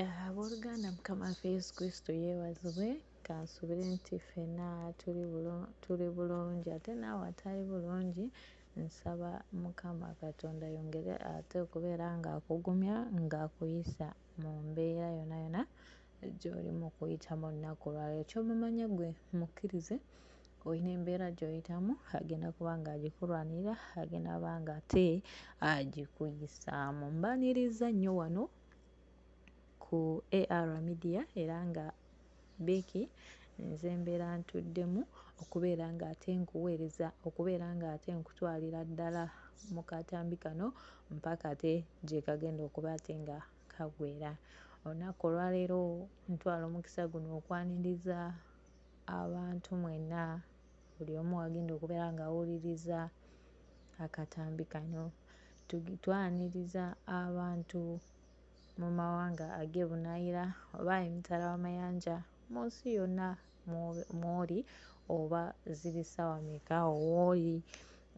Abooluganda Mukama waffe Yesu Kristo yeebazibwe. Kansubire nti ffenna tuli bulungi, ate naawe atali bulungi nsaba Mukama Katonda yongere ate okubeera ng'akugumya ng'akuyisa mu mbeera yonna yonna gy'oli mu kuyitamu olunaku olwaleero. Ky'omumanya gwe mukkirize olina embeera gy'oyitamu, agenda kuba ng'agikulwanirira, agenda kuba ng'ate agikuyisaamu. Mbaaniriza nnyo wano ku AR Media era nga Beeki nze mbeera ntuddemu okubeera ng'ate nkuweereza, okubeera ng'ate nkutwalira ddala mu katambi kano mpaka ate gye kagenda okuba ate nga kagwera. Olunaku olwaleero ntwala omukisa guno okwaniriza abantu mwenna, buli omu agenda okubeera ng'awuliriza akatambi kano. Twaniriza abantu mu mawanga ag'ebunaayira oba emitala w'amayanja mu nsi yonna mw'oli, oba ziri ssaawa meka owooli,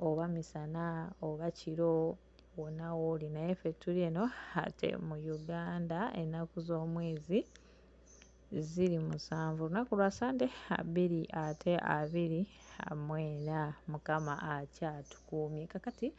oba misana oba kiro, wonna w'oli. Naye ffe tuli eno ate mu Uganda ennaku z'omwezi ziri 7, olunaku lwa Sande 2/24, Mukama akyatukuumye. Kakati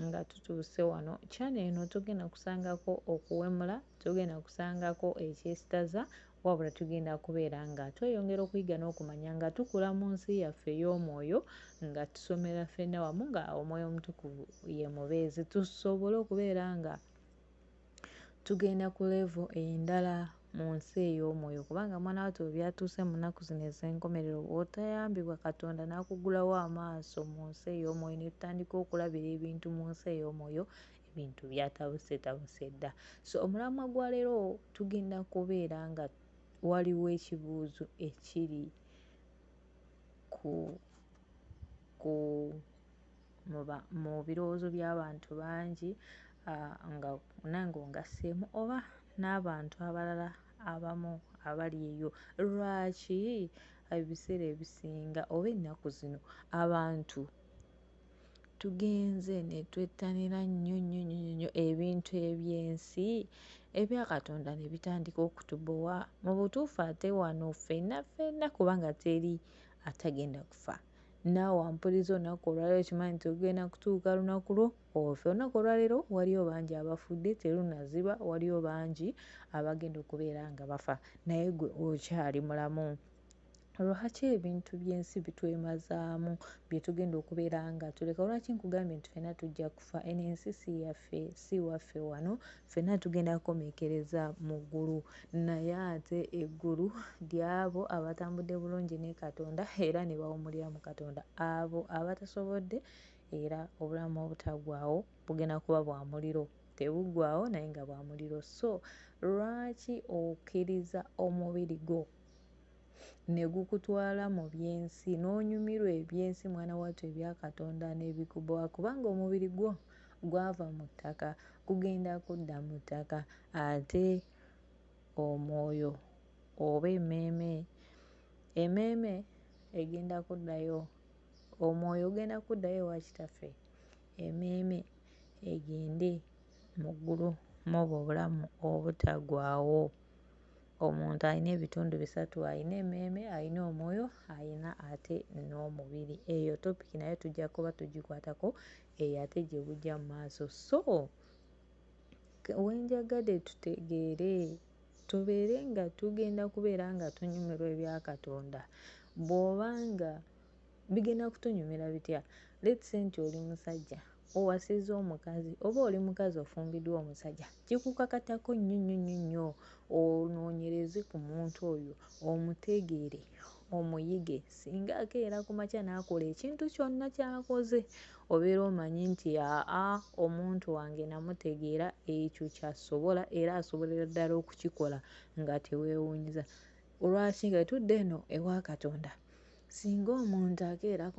nga tutuuse wano, cyane eno tugenda kusangako okuwemula, tugenda kusangako ekyesittaza, wabula tugenda kubeera nga tweyongera okuyiga n'okumanya nga tukula mu nsi yaffe ey'omwoyo, nga tusomera ffenna wamu nga Omwoyo Omutukuvu ye mubeezi, tusobole okubeera nga tugenda ku level endala mu nsi ey'omwoyo, kubanga mwana wattu byatuuse mu nnaku zino ez'enkomerero, bw'otayambibwa Katonda n'akugulawo amaaso mu nsi ey'omwoyo ne tutandika okulabira ebintu mu nsi ey'omwoyo, ebintu byatabusetabuse dda. So omulamwa gwa leero tugenda kubeera nga waliwo ekibuuzo ekiri mu birowoozo by'abantu bangi, nga nange ongasseemu oba n'abantu abalala abamu abali eyo. Lwaki ebiseera ebisinga oba ennaku zino abantu tugenze ne twettanira nnyo ebintu eby'ensi, ebya Katonda ne bitandika okutubowa? Mu butuufu ate wano ffenna kubanga teri atagenda kufa. Naawe wampuliriza olunaku olwaleero, okimanyi nti ogenda kutuuka lunaku lwo ofe. Olunaku olwaleero waliyo bangi abafudde, terunaziba, waliyo bangi abagenda okubeera nga bafa, naye gwe okyali mulamu. Lwaki ebintu by'ensi bitwemazaamu bye tugenda okubeera nga tuleka? Lwaki nkugambye nti ffenna tujja kufa? Eno ensi si waffe wano, ffenna tugenda kukomekkereza mu ggulu, naye ate eggulu ly'abo abatambudde bulungi ne Katonda era ne bawummulira mu Katonda. Abo abatasobodde era obulamu obutaggwaawo bugenda kuba bwa muliro, tebuggwaawo naye nga bwa muliro. So lwaki okkiriza omubiri gwo ne gukutwala mu by'ensi, n'onyumirwa eby'ensi mwana wattu ebya Katonda n'ebikubowa? Kubanga omubiri gwo gwava mu ttaka, gugenda kudda mu ttaka, ate omwoyo oba emmeeme egenda kuddayo, omwoyo ogenda kuddayo ewa Kitaffe, emmeeme egende mu ggulu mw'obwo obulamu obutaggwaawo. Omuntu alina ebitundu bisatu: alina emmeeme, alina omwoyo, alina ate n'omubiri. Eyo topiki nayo tujja kuba tugikwatako, eyo ate gye bujja mu maaso. So wenjagadde tutegeere, tubeere nga tugenda kubeera nga tunyumirwa ebya Katonda. Bw'oba nga bigenda kutunyumira bitya? Let's say nti oli musajja owasizza omukazi, oba oli mukazi ofumbiddwa omusajja, kikukakatako nnyo onoonyereze ku muntu oyo, omutegeere, omuyige. Singa akeera ku makya n'akola ekintu kyonna ky'akoze, obeera omanyi nti omuntu wange namutegeera, ekyo ky'asobola era asobolera ddala okukikola nga teweewuunyiza. Olwaki nga tutudde eno ewa Katonda? Singa omuntu akeera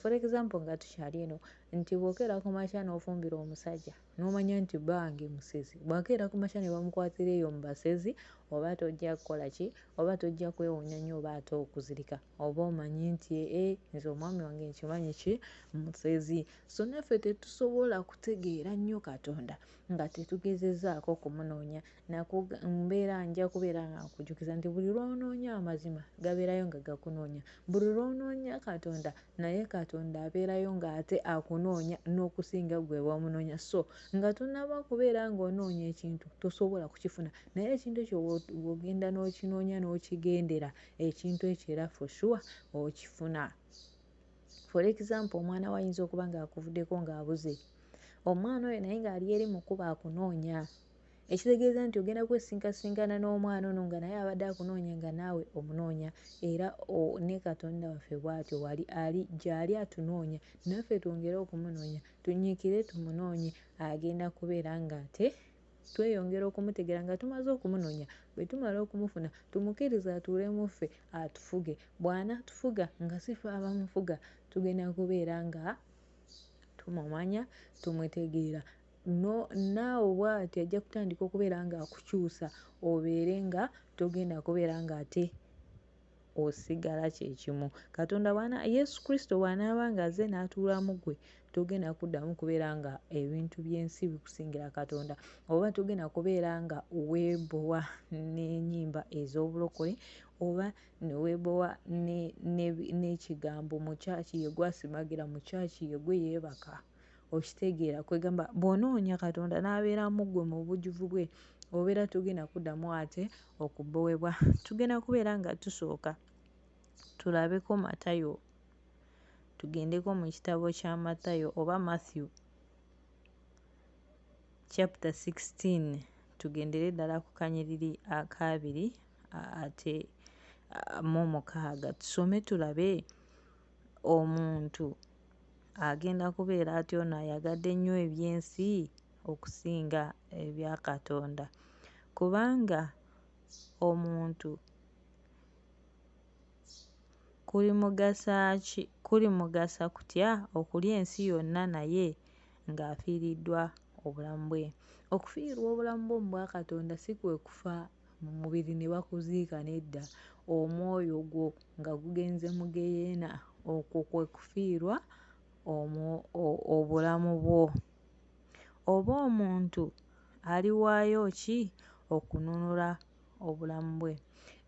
for example nga tukyali eno nti bw'okeera ku makya n'ofumbira omusajja n'omanya nti bange musezi, bw'akeera ku makya ne bamukwatira eyo mu basezi, oba tojja kukola ki, oba tojja kwewuunya nnyo oba ate okuzirika, oba omanyi nti nze omwami wange nkimanyi ki musezi. So naffe tetusobola kutegeera nnyo Katonda nga tetugezezzaako kumunoonya. Mbeera nja kubeera nga nkujjukiza nti buli lw'onoonya amazima gabeerayo nga gakunoonya, buli lw'onoonya Katonda naye Katonda abeerayo ng'ate akunoonya n'okusinga gwe bw'omunoonya. So nga tonnaba kubeera ng'onoonya ekintu tosobola kukifuna, naye ekintu ekyo bw'ogenda n'okinoonya n'okigendera, ekintu ekyo era for sure okifuna. For example, omwana we ayinza okuba ng'akuvuddeko ng'abuze, omwana oyo naye ng'ali eri mu kkubo akunoonya, ekitegeeza nti ogenda kwesinkasinkana n'omwana ono nga naye abadde akunoonya nga naawe omunoonya. Era ne Katonda waffe bw'atyo gy'ali atunoonya, naffe twongere okumunoonya, tunyiikire tumunoonye, agenda kubeera ng'ate tweyongera okumutegeera nga tumaze okumunoonya. Bwe tumala okumufuna tumukkirize atuule mu ffe atufuge. Bw'anaatufuga nga si ffe abamufuga, tugenda kubeera nga tumumanya, tumutegeera. Naawe bw'ati ajja kutandika okubeera ng'akukyusa, obeere nga togenda kubeera ng'ate osigala kyekimu. Yesu Kristo bw'anaaba ng'azze n'atuula mu ggwe, togenda kuddamu kubeera nga ebintu by'ensi bikusingira Katonda, oba togenda kubeera nga weebowa n'ennyimba ez'obulokole, oba ne weebowa n'ekigambo mu kyaki ye gwasimagira mu kyaki ye gwe yeebaka. Okitegeera kwegamba bw'onoonya Katonda n'abeera mu ggwe mu bujjuvu bwe, obeera togenda kuddamu ate okubbowebwa. Tugenda kubeera nga tusooka tulabeko Matayo, tugendeko mu kitabo kya Matayo oba Matthew chapter 16, tugendere ddala ku kanyiriri akabiri ate mu 6. Tusome tulabe omuntu agenda kubeera atyo ono ayagadde nnyo eby'ensi okusinga ebya Katonda, kubanga omuntu kulimugasa kutya okulya ensi yonna naye ng'afiiriddwa obulamu bwe. Okufiirwa obulamu bw'omu bwa Katonda si kwe kufa mu mubiri ne bakuziika, nedda. Omwoyo gwo nga gugenze mu geyeena, okwo kwe kufiirwa obulamu bwo. Oba omuntu aliwaayo ki okununula obulamu bwe?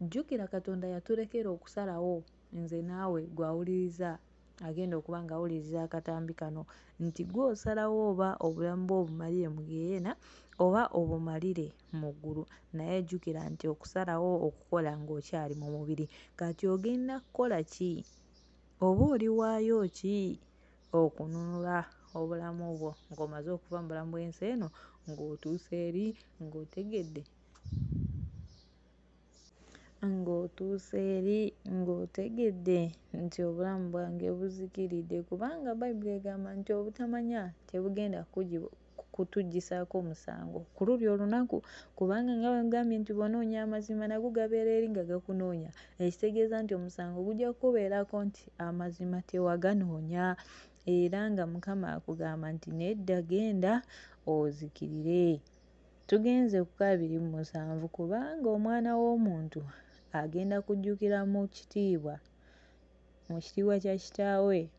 Jjukira Katonda yatulekera okusalawo, nze naawe gw'awuliriza agenda okuba ng'awuliriza akatambi kano, nti gw'osalawo oba obulamu bwe obumalire mu geyeena oba obumalire mu ggulu. Naye jjukira nti okusalawo okukola ng'okyali mu mubiri. Kati ogenda kukola ki? Oba oliwaayo ki okununula obulamu bwo ng'omaze okuva mu bulamu bw'ensi eno ng'otuuse eri ng'otegedde nti obulamu bwange buzikiridde, kubanga Bayibuli egamba nti obutamanya tebugenda kutuggyisaako musango ku luli olunaku, kubanga nga bwe ngambye nti bw'onoonya amazima nago gabeera eri nga gakunoonya. Ekitegeeza nti omusango gujja kukubeerako nti amazima tewaganoonya, era nga Mukama akugamba nti nedda, genda ozikirire. Tugenze ku 2:7, kubanga Omwana w'Omuntu agenda kujjukira mu kitiibwa kya Kitaawe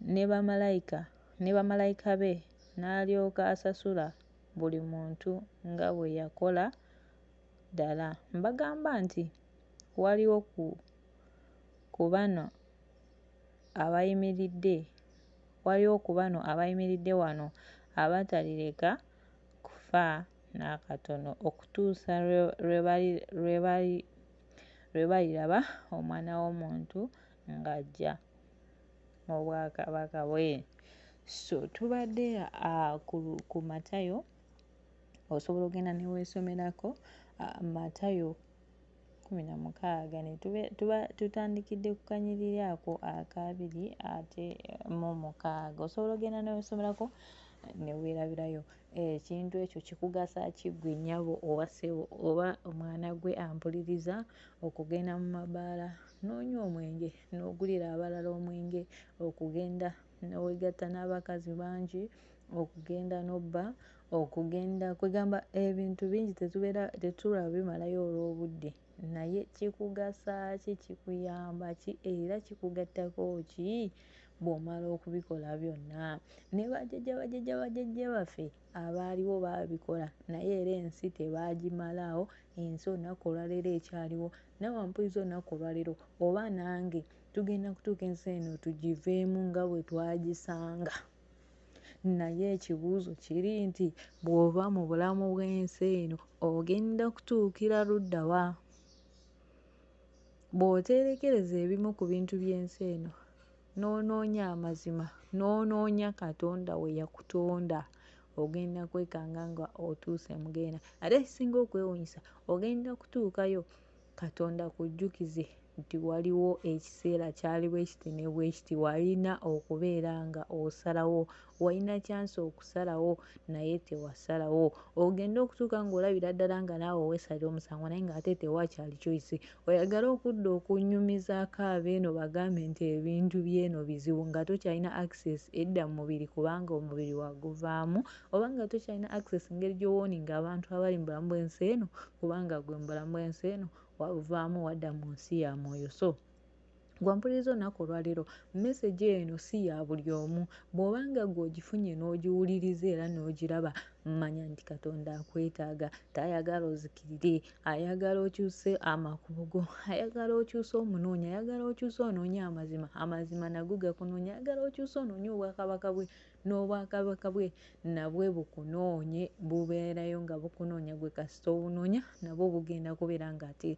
ne bamalayika be, n'alyoka asasula buli muntu nga bwe yakola ddala. Mbagamba nti waliwo ku bano abayimiridde wano abatalireka kufa n'akatono okutuusa lwe baliraba Omwana w'Omuntu ng'ajja mu bwakabaka bwe. So tubadde ku Matayo, osobola ogenda ne weesomerako Matayo 16 ne tutandikidde ku kanyiriri ako akabiri ate mu 6. Osobola ogenda ne weesomerako ne weerabirayo. Ekintu ekyo kikugasa ki ggwe nnyabo owa ssebo oba omwana gwe ampuliriza okugenda mu mabaala n'onywa omwenge n'ogulira abalala omwenge, okugenda wegatta n'abakazi bangi okugenda n'obba okugenda kwegamba ebintu bingi tetulaba bimalayo olw'obudde naye kikugasa ki kikuyamba ki era kikugattako ki bw'omala okubikola byonna ne bajjajja baffe abaaliwo baabikola naye era ensi tebaagimalawo ensi olunaku olwaleero ekyaliwo nawe mpuliriza olunaku olwaleero oba nange tugenda kutuuka ensi eno tugiveemu nga bwe twagisanga naye ekibuuzo kiri nti bw'ova mu bulamu bw'ensi eno ogenda kutuukira ludda wa bw'oterekereza ebimu ku bintu by'ensi eno n'onoonya amazima n'onoonya katonda we yakutonda ogenda kwekanga nga otuuse mugenda ate ekisinga okwewuunyisa ogenda kutuukayo katonda kujjukize nti waliwo ekiseera kyali bwe kiti ne bwe kiti walina okubeera nga osalawo walina kyansi okusalawo naye tewasalawo ogenda okutuuka ng'olabira ddala nga naawe weesalira omusango naye ng'ate tewakyali choice oyagala okudda okunnyumizaako abeeno bagambe nti ebintu by'eno bizibu nga tokyalina access edda mu mubiri kubanga omubiri waguvaamu oba nga tokyalina access ngeri gy'owooninga abantu abali mu bulamu bw'ensi eno kubanga gwe mu bulamu bw'ensi eno wavaamu wadda mu nsi ya mwoyo so gwampuliriza olunaku olwaleero message eno si ya buli omu bw'obanga gw'ogifunye n'ogiwuliriza era n'ogiraba manya nti katonda akwetaaga tayagala ozikirire ayagala okyuse amakubo go ayagala okyuse omunoonya ayagala okyuse onoonya amazima nago gakunoonya ayagala okyuse onoonya obwakabaka bwe n'obwakabaka bwe nabwe bukunoonye bubeerayo nga bukunoonya gwe kasita obunoonya nabwo bugenda kubeera nga ate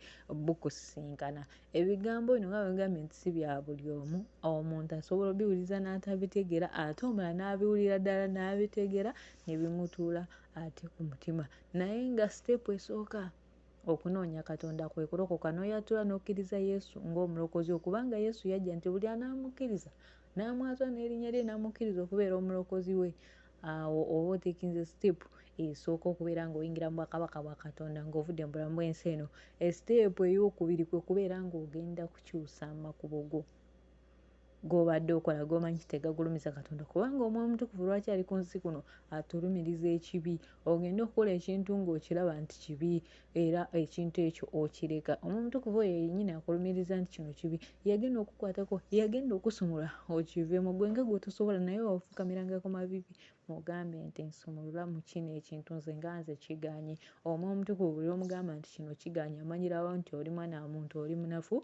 bukusisinkana ebigambo bino nga bwegambye nti si bya buli omu omuntu asobola obiwuliriza n'atabitegeera ate omulala n'abiwulira ddala n'abitegeera ne bimutuula ate ku mutima naye nga siteepu esooka okunoonya katonda kwe kulokoka n'oyatula n'okkiriza yesu ng'omulokozi okubanga yesu yajja nti buli anaamukkiriza n'amwatula n'erinnya lye n'amukkiriza okubeera omulokozi we awo oba oteekinze siteepu esooka okubeera ng'oyingira mu bwakabaka bwa katonda ng'ovudde mu bulamu bw'ensi eno esiteepu ey'okubiri kwe kubeera ng'ogenda kukyusa amakubo go g'obadde okola g'omanyi tegagulumiza katonda kubanga omwoyo omutukuvu lwaki ali ku nsi kuno atulumiriza ekibi ogenda okukola ekintu ng'okiraba nti kibi era ekintu ekyo okireka omwoyo omutukuvu oyo yennyini akulumiriza nti kino kibi yagenda okukwatako yagenda okusumula okiveemu gwe nga gw'otosobola naye wafukamiranga ku mavivi mugambe nti nsumulula mu kino ekintu nze kigaanye omwoyo omutukuvu buli omugamba nti kino kigaanye amanyirawo nti oli mwana wa muntu oli munafu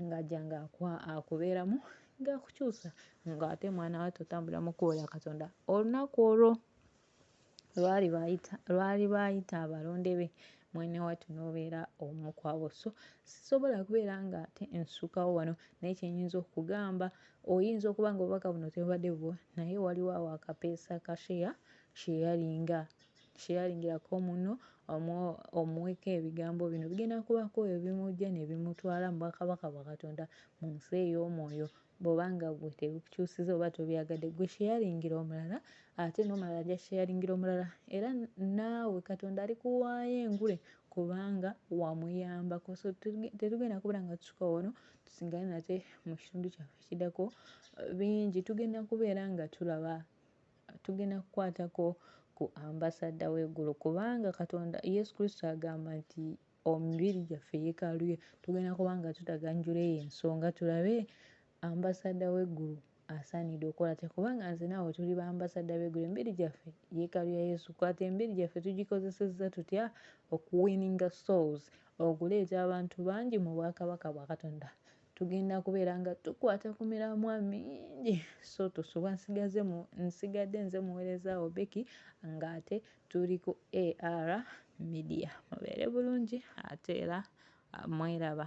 ng'ajja ng'akubeeramu ng'akukyusa ng'ate mwana wa totambula mu kkubo lya katonda olunaku olwo lwali baayita abalonde be mwene wattu n'obeera omu kwabo so sisobola kubeera nga ate nsukkawo wano naye kyenyinza okugamba oyinza okuba nga obubaka buno tebubadde bwo naye waliwo awo akapeesa ka sheyalingirako muno omuweko ebigambo bino bigenda kubako ebimujja ne bimutwala mu bwakabaka bwa katonda mu nsi ey'omwoyo bw'obanga gwe tebikukyusiza oba tobyagadde gwe sheyalingira omulala ate n'omulala ajja sheyalingira omulala era naawe katonda alikuwaayo engule kubanga wamuyambako so tetugenda kubeera nga tusukka wano tusingane nate mu kitundu kyaffe kiddako bingi tugenda kubeera nga tulaba tugenda kukwatako ku ambasadda w'eggulu kubanga katonda yesu kristo agamba nti omubiri gyaffe yeekaalu ye tugenda kuba nga tutaganjula eyo ensonga tulabe ambasadda w'eggulu asaanidde okola atya kubanga nze naawe tuli ba ambasadda b'eggulu emibiri gyaffe yeekaalu ya yesu kwata emibiri gyaffe tugikozesezza tutya okuwininga souls okuleeta abantu bangi mu bwakabaka bwa katonda tugenda kubeera nga tukwata ku miramwa mingi so tosubwa nsigadde nze muweereza Obeki ng'ate tuli ku AR Media mubeere bulungi ate era mweraba